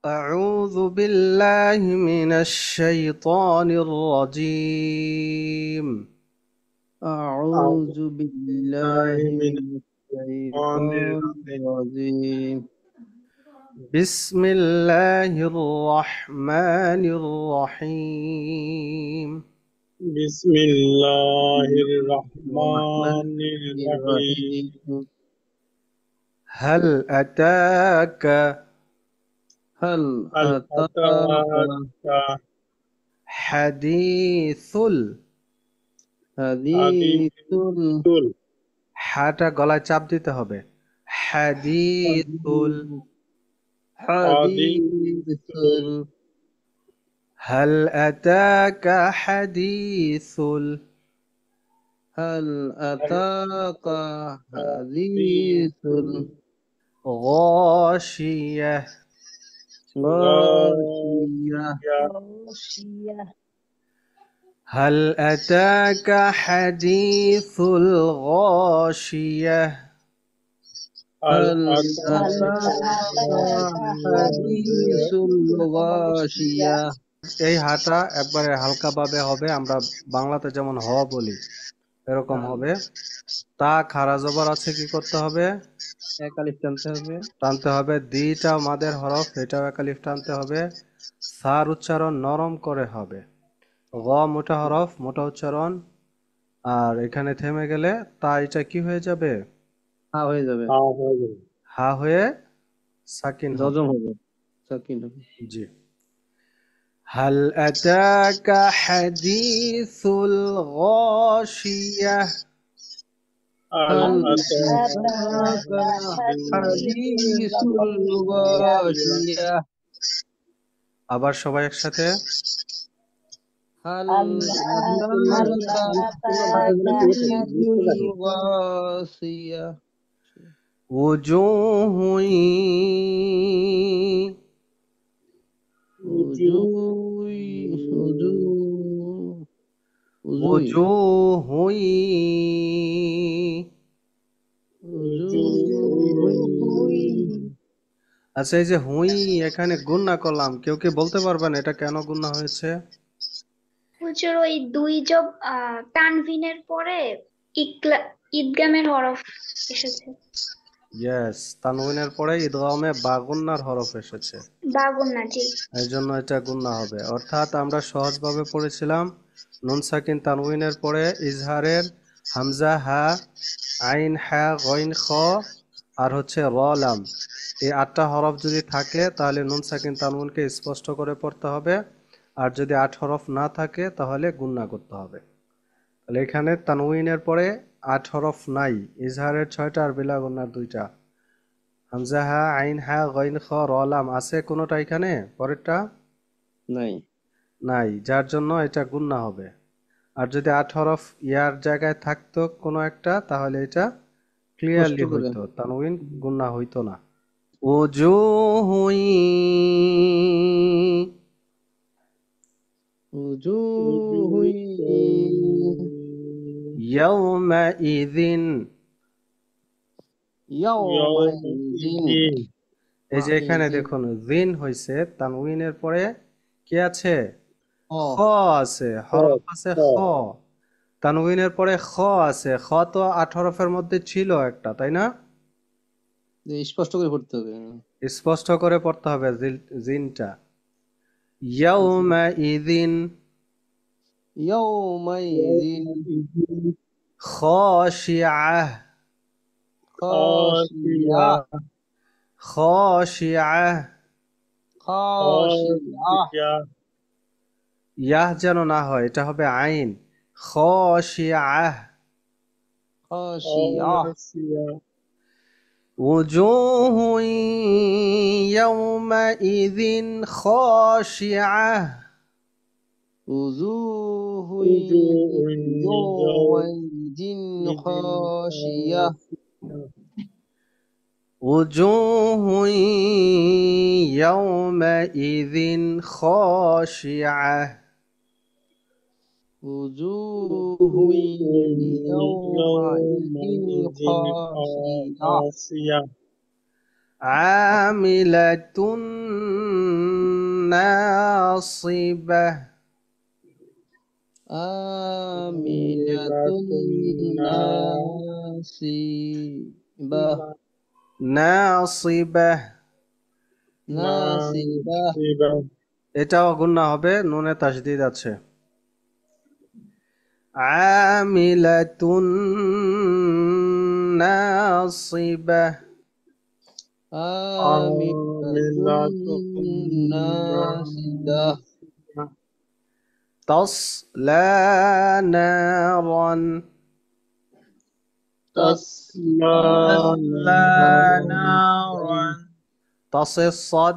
أعوذ بالله من الشيطان الرجيم. أعوذ بالله من من الشيطان الشيطان الرجيم. الرجيم. بسم الله الرحمن الرحيم. بسم الله الرحمن الرحمن الرحيم. الرحيم. هل أتاك هل هل أتاك أتاك حديث حديث حديث হাটা গলায় চাপ দিতে হবে। হাদিসুল حديث هل أتاك حديث هل أتاك حديث غاشية غاشية هل أتاك حديث الغاشية هل هل أتاك أتاك حديث الغاشية এই হাটা একবারে হালকা ভাবে হবে, আমরা বাংলাতে যেমন হ বলি এরকম হবে। তা খারা জবর আছে, কি করতে হবে? এক আলিফ টানতে হবে। টানতে হবে। দিটা মাদের হরফ, এটাও এক আলিফ টানতে হবে। সার উচ্চারণ নরম করে হবে। গ মোটা হরফ, মোটা উচ্চারণ। আর এখানে থেমে গেলে তা এটা কি হয়ে যাবে? হ্যাঁ হয়ে যাবে, হা হয়ে সাকিন হবে। জজম হবে, সাকিন হবে। জি। هل أتاك حديث الغاشية هل هل أتاك أتاك حديث الغاشية আবার সবাই একসাথে। هل أتاك حديث الغاشية وجوه وجوه وجوه وجوه وجوه আচ্ছা, এই যে হুই এখানে গুণনা করলাম, কেউ কি বলতে পারবেন এটা কেন গুণনা হয়েছে? হুজুর ওই দুই জব তানভিনের পরে ইদগামের হরফ এসেছে। ইয়েস, তানউইনের পরে ইদগামে বাগুন্নার হরফ এসেছে, বাগুন্না, জি। এই জন্য এটা গুণনা হবে। অর্থাৎ আমরা সহজভাবে পড়েছিলাম নুন সাকিন তানউইনের পরে ইজহারের হামজা হা, আইন হা, গইন খ আর হচ্ছে র লাম, এই 8টা হরফ যদি থাকে তাহলে নুন সাকিন তানউইনকে স্পষ্ট করে পড়তে হবে। আর যদি 8 হরফ না থাকে তাহলে গুণনা করতে হবে। তাহলে এখানে তানউইনের পরে 8 হরফ নাই, ইজহারের 6টা আর বিলা গুণনার 2টা। হামজা হা, আইন হা, গইন খ, র লাম আছে কোনোটা এখানে? পরেরটা নাই, নাই, যার জন্য এটা গুণনা হবে। আর যদি 8 হরফ ইয়ার জায়গায় থাকতো কোনো একটা, তাহলে এটা কষ্ট ক্লিয়ারলি করে। হইতো, তানউইন গুণনা হইতো না। ওজুহুই وجوه ইয়াউমাইযিন, يومئذ এই যে এখানে দেখুন জিন হইছে, তানউইনের পরে কি আছে? খ আছে, হরফ আছে খ। তানউইনের পরে খ আছে, খ তো 8 হরফের মধ্যে ছিল একটা, তাই না? স্পষ্ট করে পড়তে হবে। স্পষ্ট করে পড়তে হবে জিনটা। ইয়াউমাইযিন يومئذ খাশিআহ, خاشية খাশিআহ। خاشعة ইয়াহ যেন না হয়, এটা হবে আইন। খাশিআহ। خاشعة وجوه يومئذ خاشعة وجوه يومئذ خاشية وجوه يومئذ خاشعة وجوه يومئذ خاشعة عاملة ناصبة عاملة ناصبة নাসিবা ناصبة ناصبة এটাও গুণা হবে, নুনে তাসদিদ আছে। আমিলাতুন নাসিবা عاملة ناصبة ناصبة তাসলা নারান تصلى تصلى نارا نارا তাসে সদ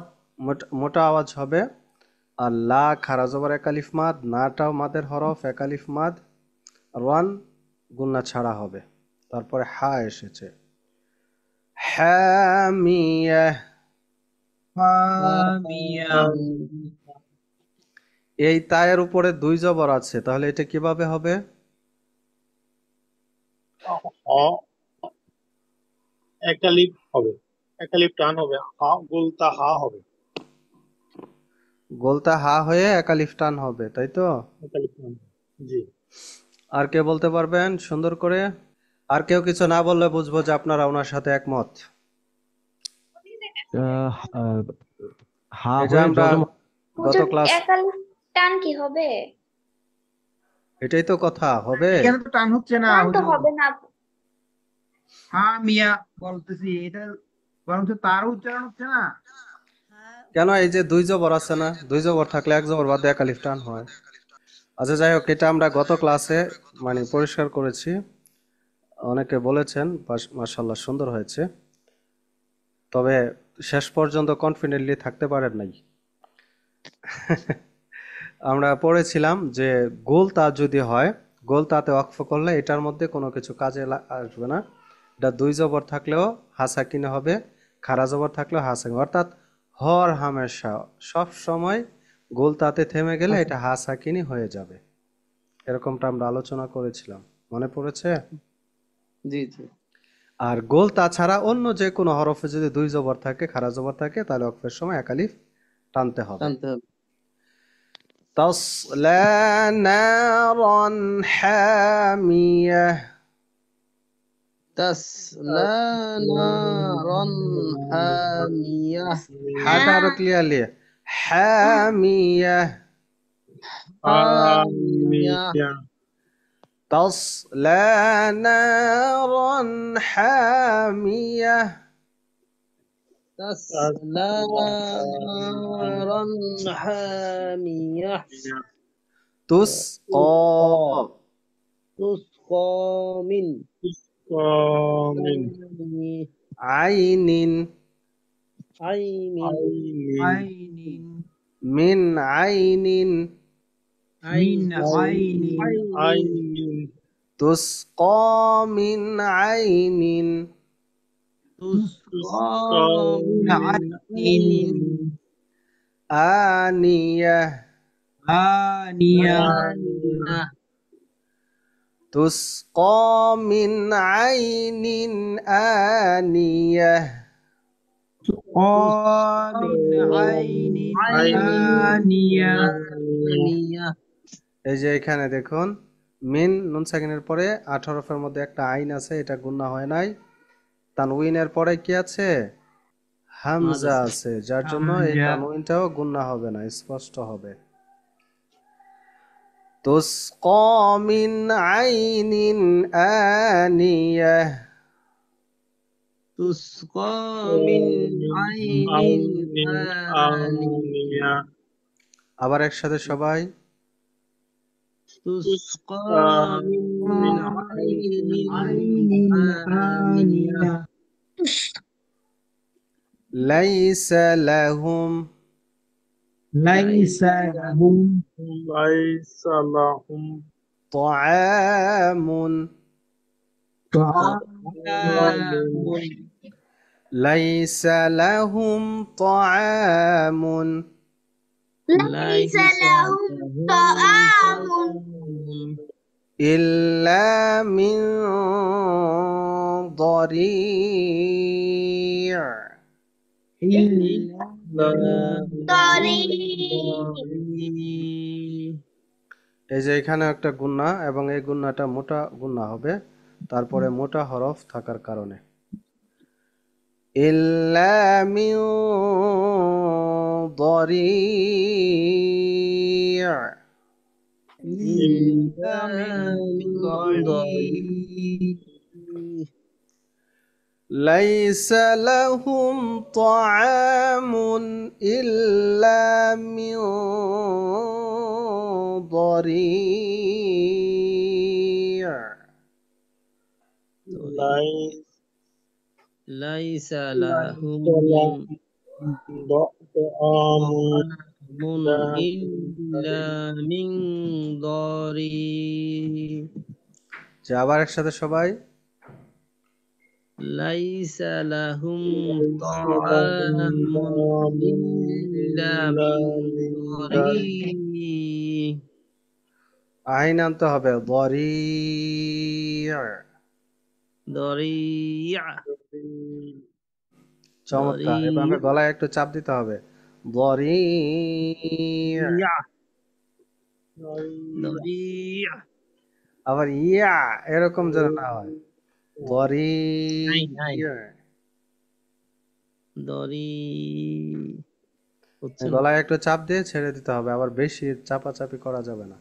মোটা আওয়াজ হবে, আর লা খারা জবর একালিফ মাদ, নাটাও মাদের হরফ একালিফ মাদ, রান গুন্না ছাড়া হবে। তারপরে হা এসেছে, হামিয়া حامية এই তায়ের উপরে দুই জবর আছে, তাহলে এটা কিভাবে হবে? হা একালিপ হবে, একালিপ টান হবে, হা গোলতা হা হবে, গোলতা হা হয়ে একালিফ টান হবে, তাই তো? একালিপ টান। জি, আর কে বলতে পারবেন সুন্দর করে? আর কেউ কিছু না বললে বুঝবো যে আপনারা ওনার সাথে একমত। হা এই যে হয়ে আমরা জজম গত হুজুর ক্লাস, একালিফ টান কি হবে? এটাই তো কথা হবে। এখানে তো টান হচ্ছে না টান তো হুজুর। হবে না। হামিয়া বলতেছি, এটা বরঞ্চ তার উচ্চারণ হচ্ছে না। কেন? এই যে দুই জবর আছে না, দুই জবর থাকলে এক জবর বাদে একালিফ টান হয়। আচ্ছা যাই হোক, এটা আমরা গত ক্লাসে মানে পরিষ্কার করেছি, অনেকে বলেছেন মাশাআল্লাহ সুন্দর হয়েছে, তবে শেষ পর্যন্ত কনফিডেন্টলি থাকতে পারেন নাই। আমরা পড়েছিলাম যে গোল তা যদি হয়, গোল তাতে ওয়াকফ করলে এটার মধ্যে কোনো কিছু কাজে আসবে না। এটা দুই জবর থাকলেও হাসাকিনে হবে, খারা জবর থাকলেও হাসাকিন, অর্থাৎ হর হামেশা সব সময় গোল তাতে থেমে গেলে এটা হাসাকিনি হয়ে যাবে। এরকমটা আমরা আলোচনা করেছিলাম, মনে পড়েছে? জি জি আর গোল তাছাড়া অন্য যে কোনো হরফে যদি দুই জবর থাকে, খারা জবর থাকে, তাহলে ওয়াকফের সময় একালিফ টানতে হবে। টানতে হবে। تصلى نارا حامية تسلى نارا حامية হাটা আরো ক্লিয়ারলি, حامية حامية حامية تصلى نارا حامية تسلى نارا حامية تسقى تسقى من تسقى من عين عين عين من عين من عين عين تسقى من عين تسقى من من عين آنية آنية آنية تسقى من عين آنية تسقى من عين آنية آنية এই যে এখানে দেখুন, মিন নুন সাকিনের পরে 8 হরফের মধ্যে একটা আইন আছে, এটা গুণা হয় নাই। তানউইনের পরে কি আছে? হামজা আছে, যার জন্য এই হামজা। তানউইনটাও গুণা হবে না, স্পষ্ট হবে। তুসকা মিন আইনিন আনিয়াহ تسقى من عين عين آنية آنية আবার একসাথে সবাই, تسقى من من عين عين آنية آنية লাইসা লাহুম ليس لهم ليس لهم طعام طعام ليس لهم طعام ليس لهم طعام إلا من ضريع إلا طريق এই যে এখানে একটা গুণা এবং এই গুণাটা মোটা গুণা হবে তারপরে মোটা হরফ থাকার কারণে ইল্লা মিন ضريع إلا من ضريع ليس لهم طعام إلا من ضريع ليس لهم طعام طعام إلا من ضريع যে আবার একসাথে সবাই ليس لهم طعام إلا من ضريع আইন আনতে হবে ضريع ضريع চমৎকার এভাবে গলায় একটু চাপ দিতে হবে ضريع ضريع আবার ইয়া এরকম যেন না হয় ضريع ضريع হচ্ছে না। গলায় একটু চাপ দিয়ে ছেড়ে দিতে হবে আবার বেশি চাপাচাপি করা যাবে না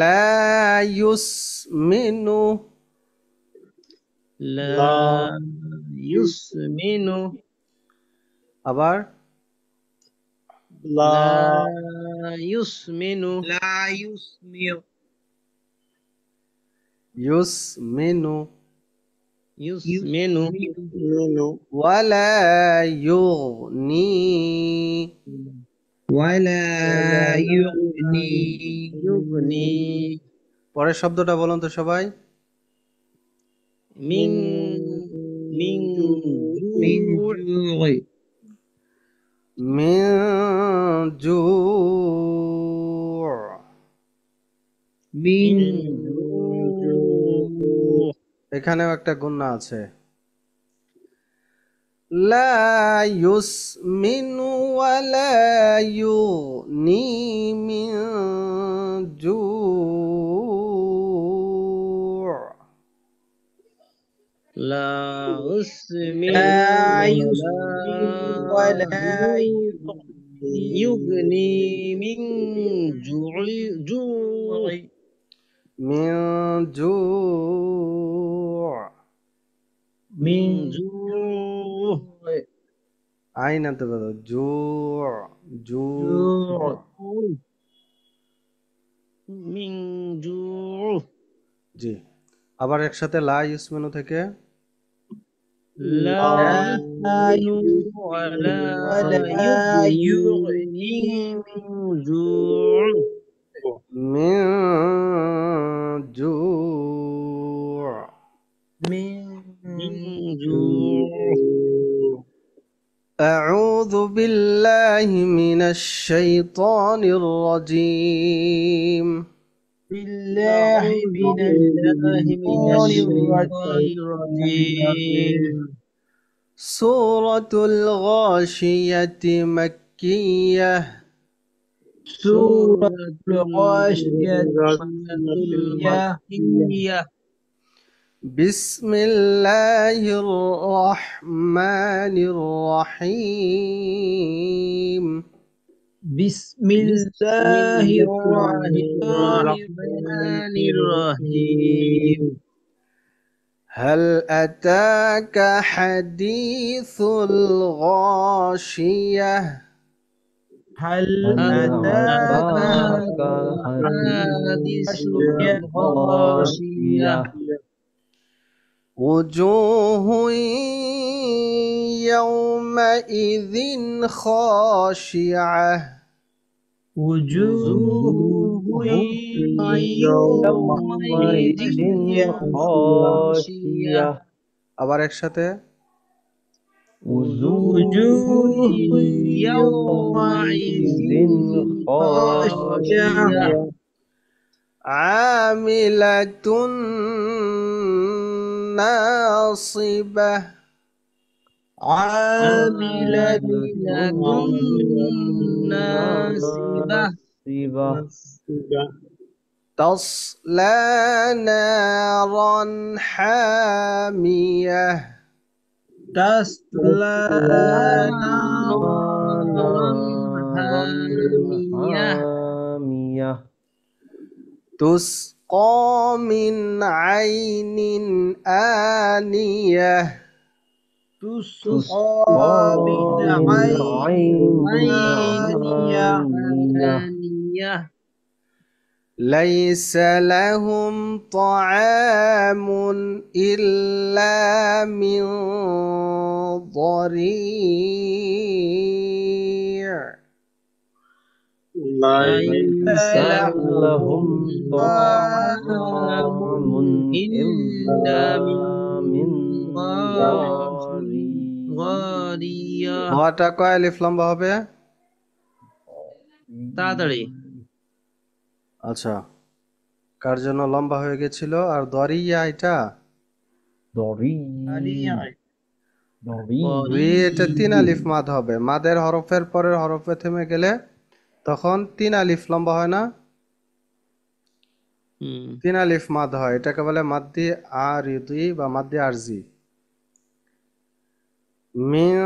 لا يسمن لا يسمن আবার لا يسمن لا يسمن يسمن يسمن ولا يغني ولا يغني পরের শব্দটা বলুন তো সবাই من من جوع من جوع من جوع এখানেও একটা গুণা আছে لا يسمن ولا يغني من جوع لا يسمن ولا يغني من جوع من جوع من جوع আইন আনতে পারো জুع জুع من جوع জি আবার একসাথে লা ইউসমিনু থেকে لا يسمن ولا يغني من جوع من جوع من جوع أعوذ بالله من الشيطان الرجيم بالله من الشيطان الرجيم سورة الغاشية مكية سورة الغاشية مكية بسم الله الرحمن الرحيم بسم الله الرحمن الرحيم هل أتاك حديث الغاشية هل أتاك حديث الغاشية وجوه يومئذ خاشعة وجوه يومئذ خاشعة আবার একসাথে وجوه يومئذ خاشعة عاملة ناصبة عاملة ناصبة تصلى نارا حامية تصلى نارا نارا حامية حامية تسقى من عين آنية تسقى من عين آنية ليس لهم طعام إلا من ضريع ليس لهم طعام إلا من ضريع হওয়াটা কয় আলিফ লম্বা হবে? তাড়াতাড়ি আচ্ছা, কার জন্য লম্বা হয়ে গেছিল? আর দরিয়া এটা এটা 3 আলিফ মাদ হবে। মাদের হরফের পরের হরফে থেমে গেলে তখন 3 আলিফ লম্বা হয় না? 3 আলিফ মাদ হয়, এটাকে বলে মাদ্দি আরিদি বা মাদ্দি আরজি। মিন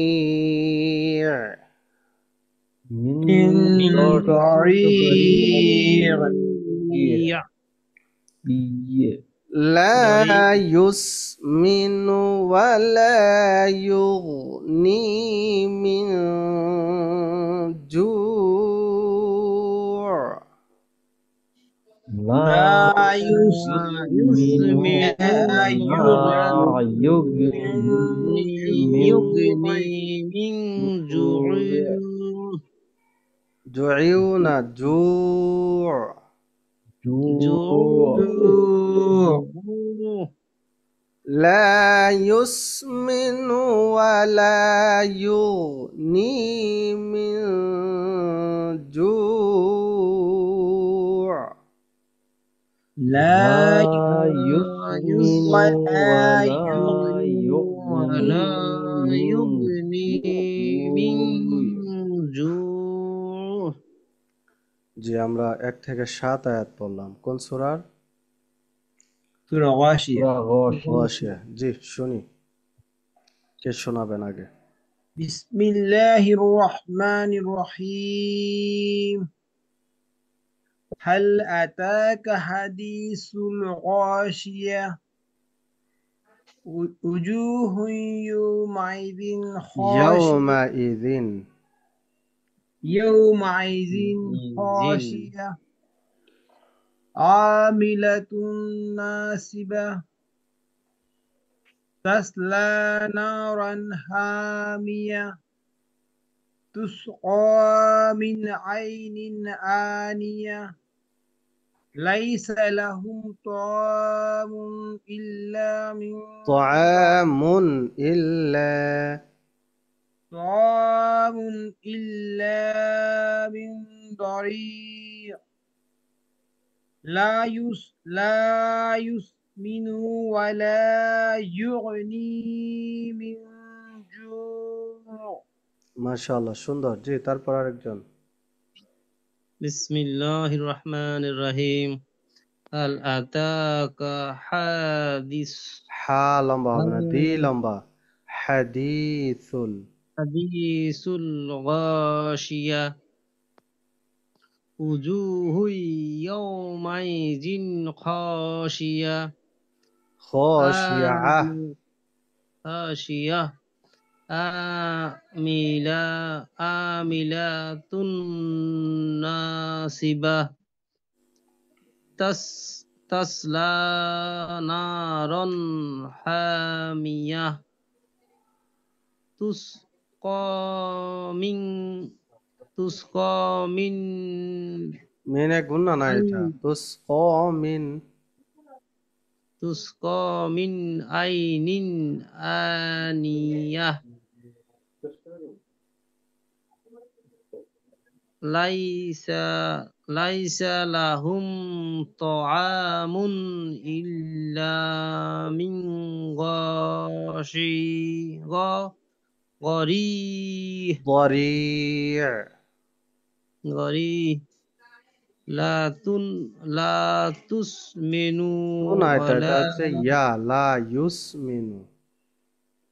ضريع من ضريع لا يسمن ولا يغني من جوع لا يسمن ولا يغني من جوع جوعنا جوع لا يسمن ولا يغني من جوع لا يسمن ولا يغني من جوع জি, আমরা 1 থেকে 7 আয়াত পড়লাম। কোন সূরার? সূরা গাশিয়া। গাশিয়া। জি, শুনি। কে শোনাবেন আগে? বিসমিল্লাহির রহমানির রহিম। هل أتاك حديث الغاشية وجوه يومئذ يومئذ خاشية عاملة ناصبة تصلى نارا حامية تسقى من عين آنية ليس لهم طعام إلا من ضريع لا يسمن ولا يغني من جوع মাশাআল্লাহ, সুন্দর। জি, তারপর আরেকজন। বিসমিল্লাহির রহমানির রহিম। হাল আতাকা হাদিস হা লম্বা হবে না, দি লম্বা। হাদিসুল হাদিসুল গাশিয়া উজুহু ইয়াওমাইযিন খাশিয়া খাশিয়া খাশিয়া আমিলাতুন নাসিবাহ তাসলা নারন হামিয়াহ তুসকা মিন মিনে গুন্না না এটা। তুসকা মিন আইনিন আনিয়াহ লাইসা লাহুম তাআমুন ইল্লা মিন غريب ضريع غريب لا تسمن না এটা ولا হচ্ছে ইয়া লা ইউসমিনু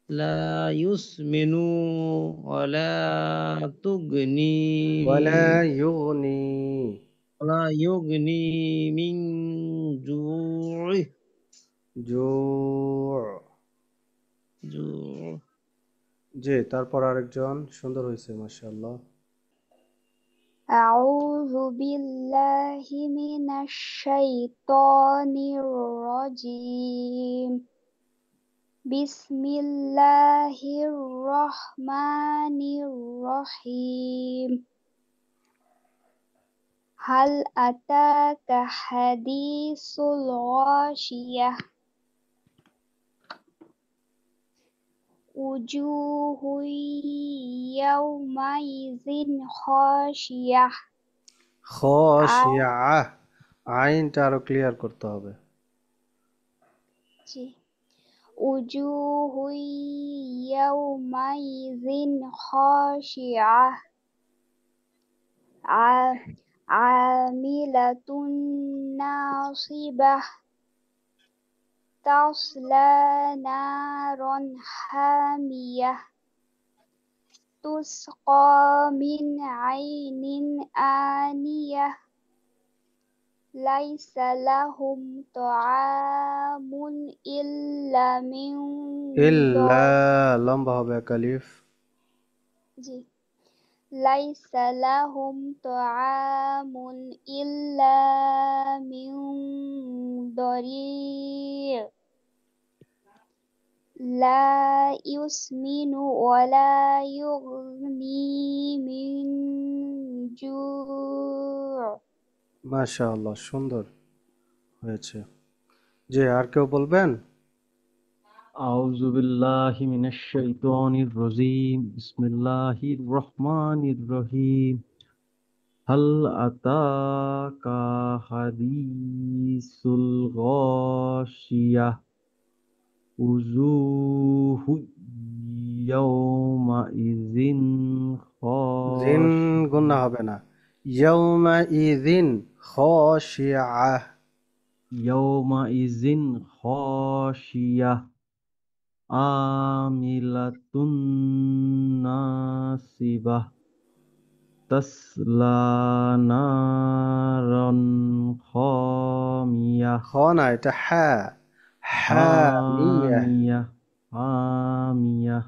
لا يسمن ولا تغني ওয়ালা ইউগনি ولا يغني من جوع جوع জি তারপর আরেকজন সুন্দর হয়েছে মাশাআল্লাহ أعوذ بالله من الشيطان الرجيم بسم الله الرحمن الرحيم هل أتاك حديث الغاشية وجوه يومئذ خاشية খাশিয়া আইনটা আরো ক্লিয়ার করতে হবে وجوه يومئذ خاشعة عاملة ناصبة تصلى نارا حامية تسقى من عين آنية ليس لهم طعام إلا من ইল্লা লম্বা হবে কালিফ ليس لهم طعام إلا من ضريع لا يسمن ولا يغني من جوع মাশাআল্লাহ সুন্দর হয়েছে জি আর কেউ বলবেন أعوذ بالله من الشيطان الرجيم بسم الله الرحمن الرحيم هل أتاك حديث الغاشية وجوه يومئذ জিন خاشعة গুণা হবে না ইয়াউমা ইযিন খাশিআহ يومئذ خاشية عاملة ناصبة تصلى نارا حامية খ না এটা হামিয়া حامية حامية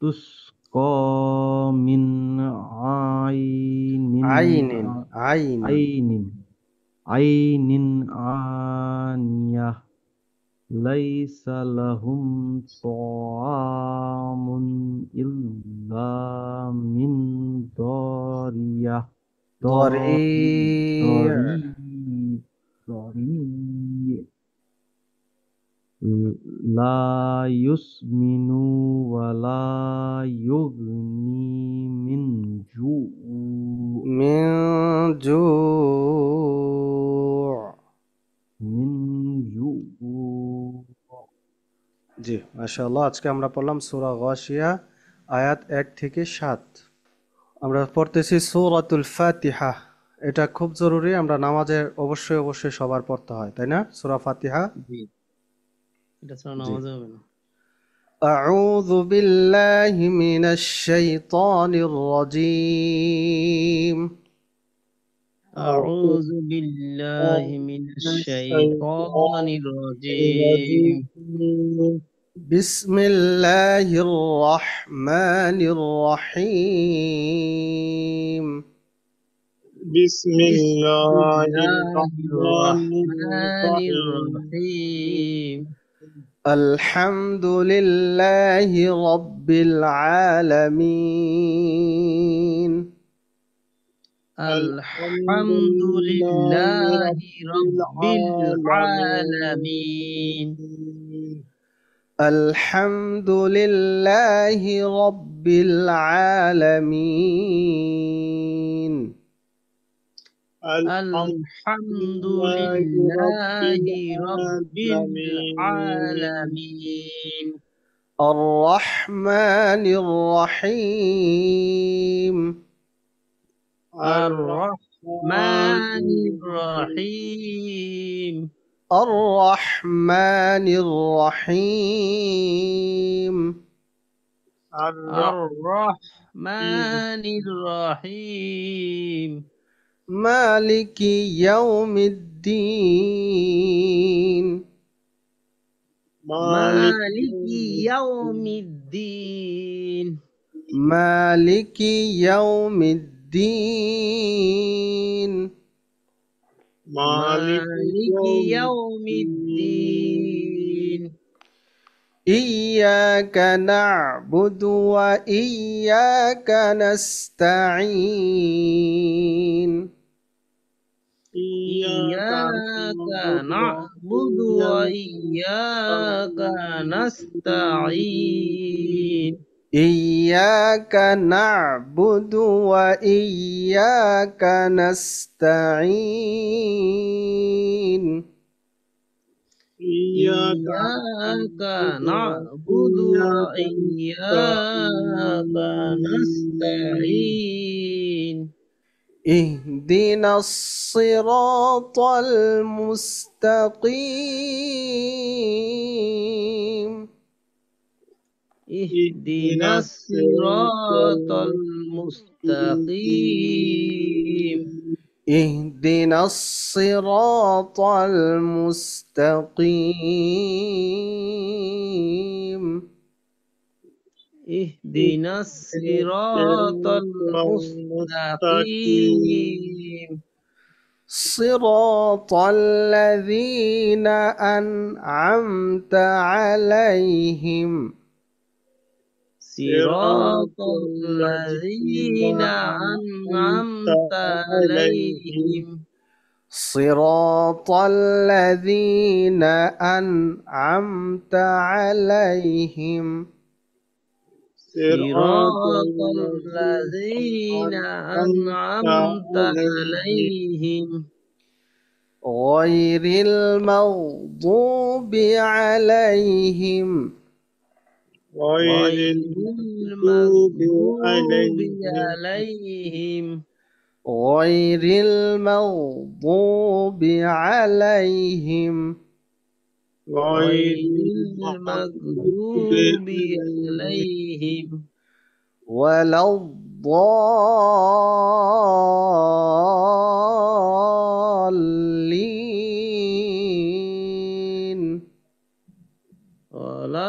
تسقى من আইনিন আইনিন عين عين آنية ليس لهم طعام إلا من ضريع ضريع ضريع لا يسمن ولا يغني من جوع من جوع من جوع জি মাশাআল্লাহ আজকে আমরা পড়লাম সূরা গাশিয়া আয়াত 1 থেকে 7 আমরা পড়তেছি সূরাতুল ফাতিহা এটা খুব জরুরি আমরা নামাজে অবশ্যই সবার পড়তে হয় তাই না সূরা ফাতিহা জি এটা ছাড়া জি নামাজ হবে না أعوذ بالله من الشيطان الرجيم أعوذ بالله من الشيطان الرجيم بسم الله الرحمن الرحيم بسم بسم الله الله الرحمن الرحمن الرحيم الرحيم الحمد لله رب العالمين الحمد لله رب العالمين الحمد لله رب العالمين الحمد لله رب العالمين الرحمن الرحيم الرحمن الرحيم الرحمن الرحيم الرحمن الرحيم مالك يوم الدين مالك يوم الدين مالك يوم الدين مالك يوم الدين إياك نعبد وإياك نستعين إياك نعبد وإياك نستعين إياك نعبد وإياك نستعين إياك نعبد وإياك نستعين اهدنا الصراط المستقيم اهدنا الصراط المستقيم اهدنا الصراط المستقيم اهدنا الصراط المستقيم صراط الذين أنعمت عليهم صراط الذين أنعمت عليهم صراط الذين أنعمت عليهم صراط الذين أنعمت عليهم غير المغضوب عليهم غير المغضوب عليهم غير المغضوب عليهم غير المغضوب عليهم ولا الضالين ولا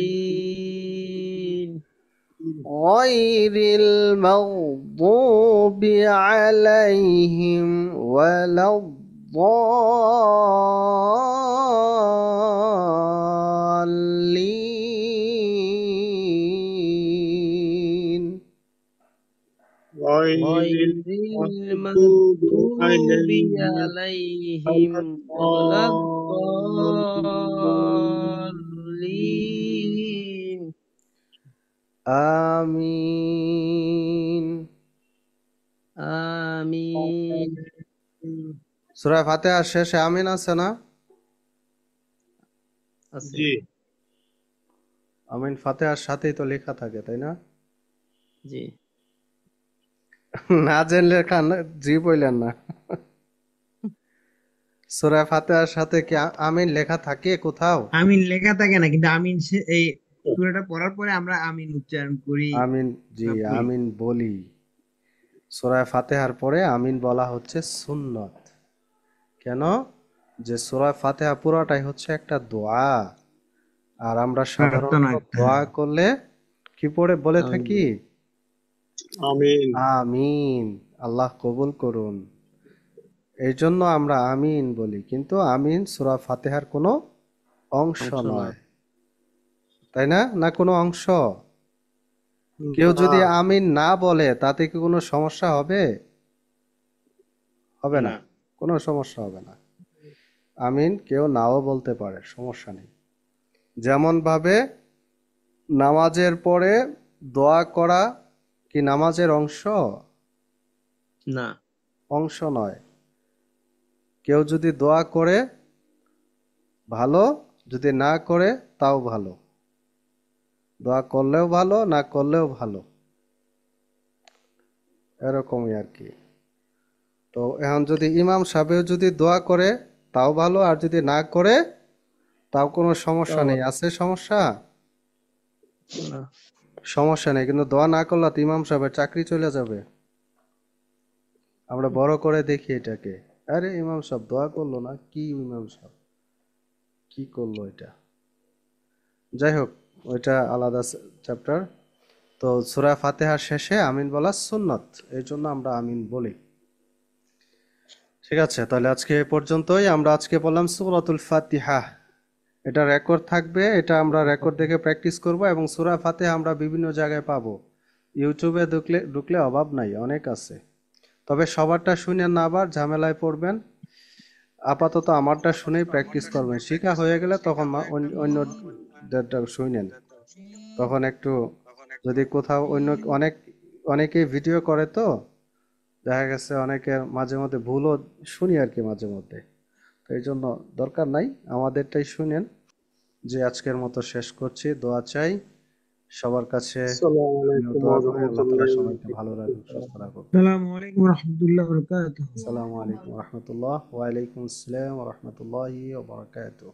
الضالين غير المغضوب عليهم ولا الضالين غير المغضوب عليهم ولا الضالين آمين آمين সূরা ফাতিহার শেষে আমিন আছে না? আছে জি আমিন ফাতিহার সাথেই তো লেখা থাকে, তাই না? জি না জেনে লেখা জি বললেন না। সূরা ফাতিহার সাথে কি আমিন লেখা থাকে কোথাও? আমিন লেখা থাকে না, কিন্তু আমিন এই সূরাটা পড়ার পরে আমরা আমিন উচ্চারণ করি আমিন, জি বা বলি। আমিন বলি। সূরা ফাতিহার পরে আমিন বলা হচ্ছে সুন্নত। কেন? যে সূরা ফাতিহা পুরোটাই হচ্ছে একটা দোয়া, আর আমরা সাধারণত প্রার্থনা একটা। দোয়া করলে কি পড়ে বলে থাকি? আমিন আমিন, আল্লাহ কবুল করুন। এই জন্য আমরা আমিন বলি, কিন্তু আমিন সূরা ফাতিহার কোনো অংশ অংশ না। নয়, তাই না? না কোনো অংশ? কেউ যদি আমিন না বলে তাতে কি কোনো সমস্যা হবে? হবে না, না। কোনো সমস্যা হবে না। আমিন কেউ নাও বলতে পারে, সমস্যা নেই। যেমন ভাবে নামাজের পরে দোয়া করা কি নামাজের অংশ? না অংশ নয়। কেউ যদি দোয়া করে ভালো, যদি না করে তাও ভালো, দোয়া করলেও ভালো, না করলেও ভালো, এরকমই আর কি। তো এখন যদি ইমাম সাহেব যদি দোয়া করে তাও ভালো, আর যদি না করে তাও কোনো সমস্যা নেই। আছে সমস্যা? না। সমস্যা নেই, কিন্তু দোয়া না করলে তো ইমাম সাহেবের চাকরি চলে যাবে। আমরা বড় করে দেখি এটাকে, আরে ইমাম সাহেব দোয়া করলো না, কি ইমাম সাহেব কি করলো এটা। যাই হোক, ওইটা আলাদা চ্যাপ্টার। তো সূরা ফাতিহার শেষে আমিন বলা সুন্নত, এই জন্য আমরা আমিন বলি। ঠিক আছে, তাহলে আজকে এ পর্যন্তই। আমরা আজকে বললাম সূরাতুল ফাতিহা, এটা রেকর্ড থাকবে, এটা আমরা রেকর্ড দেখে প্র্যাকটিস করব। এবং সূরা ফাতিহা আমরা বিভিন্ন জায়গায় পাবো, ইউটিউবে ঢুকলে ঢুকলে অভাব নাই, অনেক আছে। তবে সবারটা শুনেন না, আবার ঝামেলায় পড়বেন। আপাতত আমারটা শুনেই প্র্যাকটিস করবেন, শিখা হয়ে গেলে তখন অন্যদেরটা শুনেন। তখন একটু যদি কোথাও অনেকেই ভিডিও করে, তো দেখা গেছে অনেকের মাঝে মধ্যে ভুলও শুনি আর কি মাঝে মধ্যে। তো এই জন্য দরকার নাই, আমাদেরটাই শুনেন। যে আজকের মতো শেষ করছি, দোয়া চাই সবার কাছে, আসসালামু আমিও আলাইকুম দোয়া ওয়া করি আল্লাহ তাআলা রাহমাতুল্লাহি ওয়া সবাইকে ভালো রাখুন, সুস্থ বারাকাতুহু। রাখুন। আসসালামু আলাইকুম রহমতুল্লাহ বরকাত। আসসালামু আলাইকুম রহমতুল্লাহ, ওয়ালাইকুম আসসালাম রহমতুল্লাহি ওয়া বারাকাতুহু।